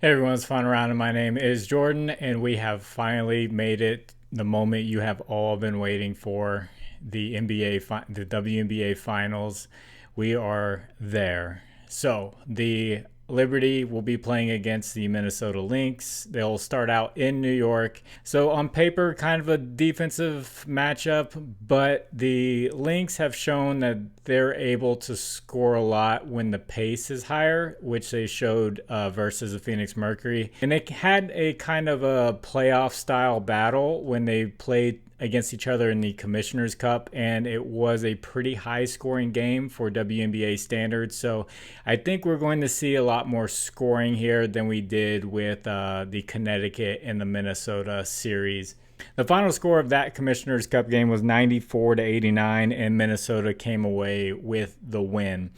Hey everyone, it's Fun Around, and my name is Jordan, and we have finally made it, the moment you have all been waiting for, the WNBA Finals. We are there. So the Liberty will be playing against the Minnesota Lynx. They'll start out in New York. So on paper, kind of a defensive matchup, but the Lynx have shown that they're able to score a lot when the pace is higher, which they showed versus the Phoenix Mercury. And they had a kind of a playoff style battle when they played against each other in the Commissioner's Cup, and it was a pretty high scoring game for WNBA standards. So I think we're going to see a lot more scoring here than we did with the Connecticut and the Minnesota series. The final score of that Commissioner's Cup game was 94-89, and Minnesota came away with the win.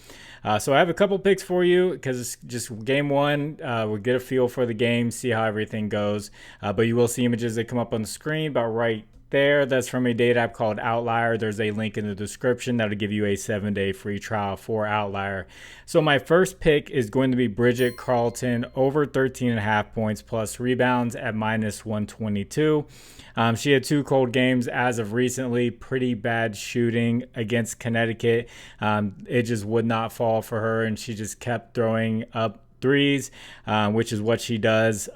So I have a couple picks for you because it's just game one. We'll get a feel for the game, see how everything goes. But you will see images that come up on the screen about right there. That's from a data app called Outlier. There's a link in the description that'll give you a 7-day free trial for Outlier. So my first pick is going to be Bridget Carleton over 13.5 points plus rebounds at minus 122. She had two cold games as of recently. Pretty bad shooting against Connecticut. It just would not fall for her, and she just kept throwing up threes, which is what she does.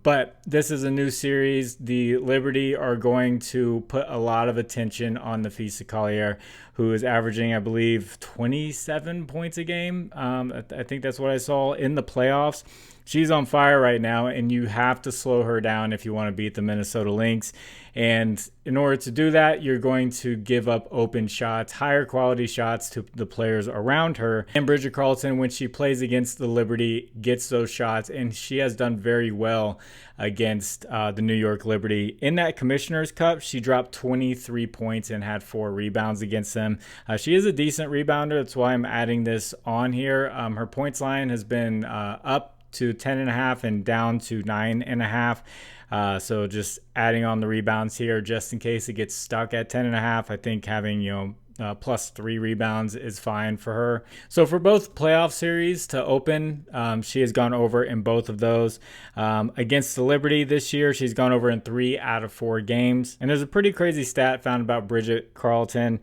But this is a new series. The Liberty are going to put a lot of attention on the Fisa Collier, who is averaging, I believe, 27 points a game. I think that's what I saw in the playoffs. She's on fire right now, and you have to slow her down if you want to beat the Minnesota Lynx. And in order to do that, you're going to give up open shots, higher quality shots to the players around her. And Bridget Carleton, when she plays against the Liberty, gets those shots, and she has done very well against the New York Liberty. In that Commissioner's Cup, she dropped 23 points and had 4 rebounds against them. She is a decent rebounder. That's why I'm adding this on here. Her points line has been up to 10.5 and down to 9.5. So just adding on the rebounds here just in case it gets stuck at 10.5. I think having, plus 3 rebounds is fine for her. So for both playoff series to open, she has gone over in both of those. Against the Liberty this year, she's gone over in 3 out of 4 games. And there's a pretty crazy stat found about Bridget Carleton.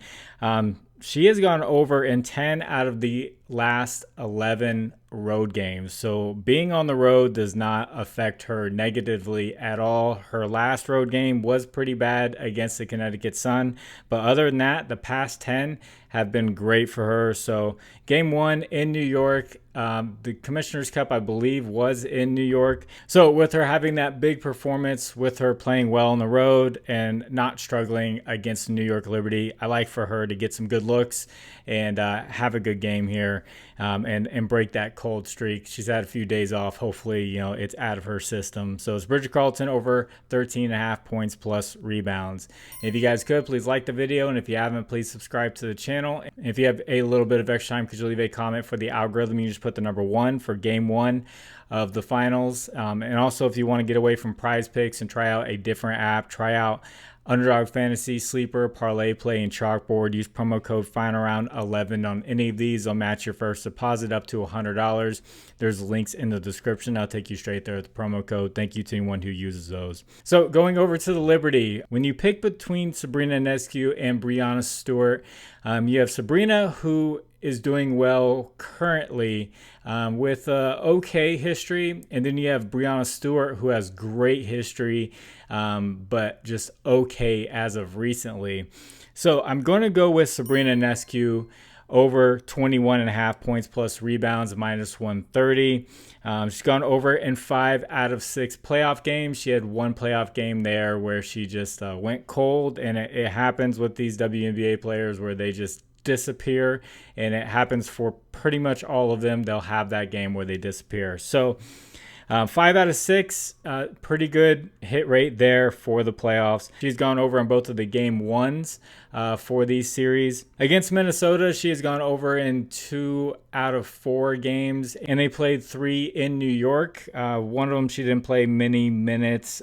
She has gone over in 10 out of the last 11 road games. So being on the road does not affect her negatively at all. Her last road game was pretty bad against the Connecticut Sun, but other than that, the past 10 have been great for her. So game one in New York, the Commissioner's Cup, I believe, was in New York. So with her having that big performance, with her playing well on the road and not struggling against the New York Liberty, I like for her to get some good looks and have a good game here, and break that cold streak. She's had a few days off. Hopefully, it's out of her system. So it's Bridget Carleton over 13.5 points plus rebounds. And if you guys could, please like the video. And if you haven't, please subscribe to the channel. And if you have a little bit of extra time, could you leave a comment for the algorithm? You just put the number 1 for game 1 of the finals. And also, if you want to get away from Prizepicks and try out a different app, try out Underdog Fantasy, Sleeper, ParlayPlay, and ChalkBoard. Use promo code FINALROUND11 on any of these. They'll match your first deposit up to $100. There's links in the description. I'll take you straight there with the promo code. Thank you to anyone who uses those. So going over to the Liberty, when you pick between Sabrina Ionescu and Breanna Stewart, you have Sabrina, who is doing well currently with okay history, and then you have Breanna Stewart, who has great history, but just okay as of recently. So I'm going to go with Sabrina Ionescu over 21.5 points plus rebounds, minus 130. She's gone over in 5 out of 6 playoff games. She had one playoff game there where she just went cold, and it happens with these WNBA players where they just disappear, and it happens for pretty much all of them. They'll have that game where they disappear. So 5 out of 6, pretty good hit rate there for the playoffs. She's gone over on both of the game ones for these series. Against Minnesota, she has gone over in 2 out of 4 games, and they played 3 in New York. One of them she didn't play many minutes.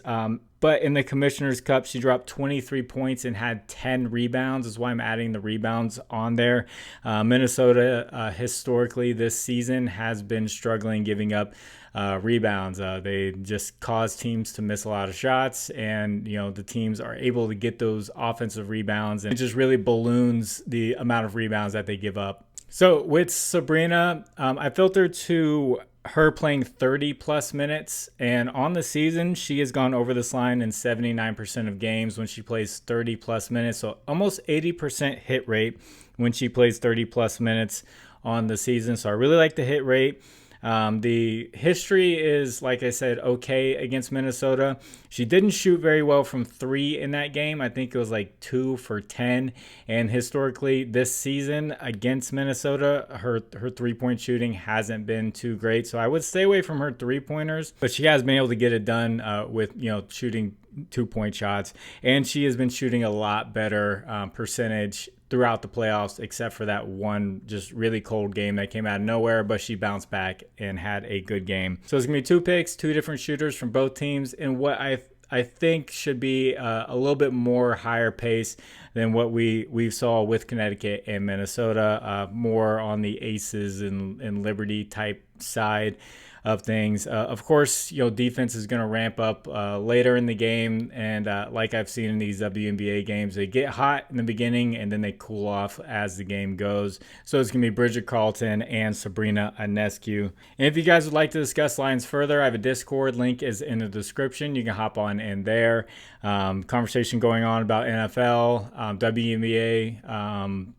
But in the Commissioner's Cup, she dropped 23 points and had 10 rebounds. That's why I'm adding the rebounds on there. Minnesota, historically this season, has been struggling giving up rebounds. They just cause teams to miss a lot of shots, and the teams are able to get those offensive rebounds, and it just really balloons the amount of rebounds that they give up. So with Sabrina, I filtered to her playing 30 plus minutes, and on the season she has gone over this line in 79% of games when she plays 30 plus minutes, so almost 80% hit rate when she plays 30 plus minutes on the season. So I really like the hit rate. The history is, like I said, okay against Minnesota. She didn't shoot very well from 3 in that game. I think it was like 2 for 10. And historically, this season against Minnesota, her 3-point shooting hasn't been too great. So I would stay away from her 3-pointers. But she has been able to get it done with shooting 2-point shots. And she has been shooting a lot better percentage throughout the playoffs, except for that one just really cold game that came out of nowhere, but she bounced back and had a good game. So it's going to be 2 picks, 2 different shooters from both teams, and what I think should be a little bit more higher pace than what we saw with Connecticut and Minnesota, more on the aces and Liberty type side of things. Of course, defense is going to ramp up later in the game, and like I've seen in these WNBA games, they get hot in the beginning and then they cool off as the game goes. So it's going to be Bridget Carleton and Sabrina Ionescu. And if you guys would like to discuss lines further, I have a Discord, link is in the description. You can hop on in there. Conversation going on about NFL, WNBA,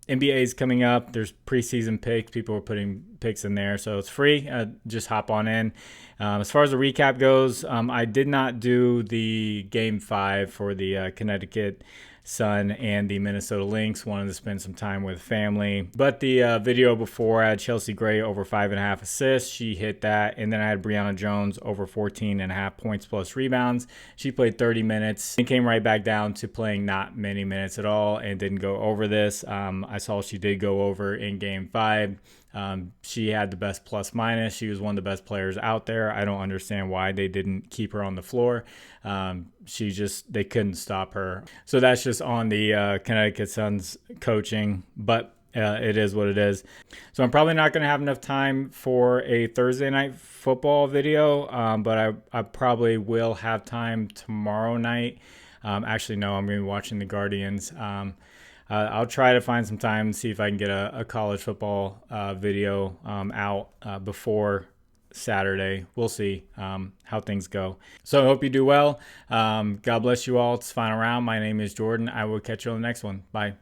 NBA is coming up. There's preseason picks. People are putting picks in there, so it's free. Just hop on in. As far as the recap goes, I did not do the game 5 for the Connecticut Sun and the Minnesota Lynx. Wanted to spend some time with family. But the video before, I had Chelsea Gray over 5.5 assists. She hit that. And then I had Brianna Jones over 14.5 points plus rebounds. She played 30 minutes and came right back down to playing not many minutes at all and didn't go over this. I saw she did go over in game 5. She had the best plus minus. She was one of the best players out there. I don't understand why they didn't keep her on the floor. They couldn't stop her. So that's just on the Connecticut Suns coaching, but it is what it is. So I'm probably not going to have enough time for a Thursday night football video, but I probably will have time tomorrow night. Actually, no, I'm going to be watching the Guardians. I'll try to find some time and see if I can get a college football video out before Saturday. We'll see how things go. So I hope you do well. God bless you all. It's the final round. My name is Jordan. I will catch you on the next one. Bye.